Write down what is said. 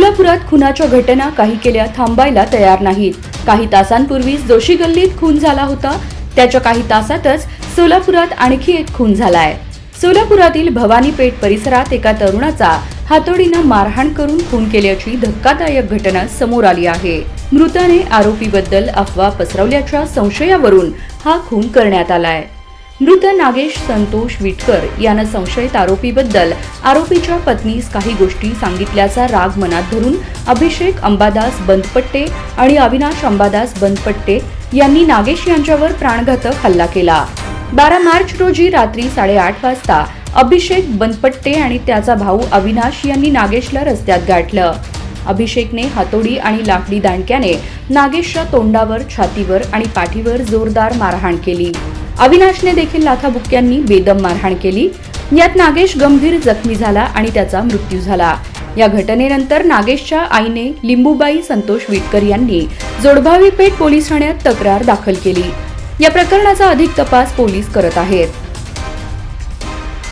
सोलापुरात खुनाच्या घटना काही केल्या थांबायला तयार नाहीत। काही तासांपूर्वीच जोशी गल्लीत खून झाला होता, त्याच्या काही तासातच सोलापुरात आणखी एक खून झालाय। सोलापुरातील भवानी पेठ परिसरात एका तरुणाचा हातोडीनं मारहाण करून खून केल्याची धक्कादायक घटना समोर आली आहे। मृताने आरोपीबद्दल अफवा पसरवल्याच्या संशयावरून हा खून करण्यात आलाय। मृत नागेश संतोष विटकर यानं संशयित आरोपीबद्दल आरोपीच्या पत्नीस काही गोष्टी सांगितल्याचा राग मनात धरून अभिषेक अंबादास बंदपट्टे आणि अविनाश अंबादास बंदपट्टे यांनी नागेश यांच्यावर प्राणघातक हल्ला केला। 12 मार्च रोजी रात्री 8:30 वाजता अभिषेक बंदपट्टे आणि त्याचा भाऊ अविनाश यांनी नागेशला रस्त्यात गाठलं। अभिषेकने हातोडी आणि लाकडी दांडक्याने नागेशच्या तोंडावर, छातीवर आणि पाठीवर जोरदार मारहाण केली। अविनाशने देखील लाथाबुक्क्यांनी बेदम मारहाण केली। यात नागेश गंभीर जखमी झाला आणि त्याचा मृत्यू झाला। या घटनेनंतर नागेशच्या आईने लिंबूबाई संतोष विटकर यांनी जोडभावी पेठ पोलीस ठाण्यात तक्रार दाखल केली। या प्रकरणाचा अधिक तपास पोलीस करत आहेत।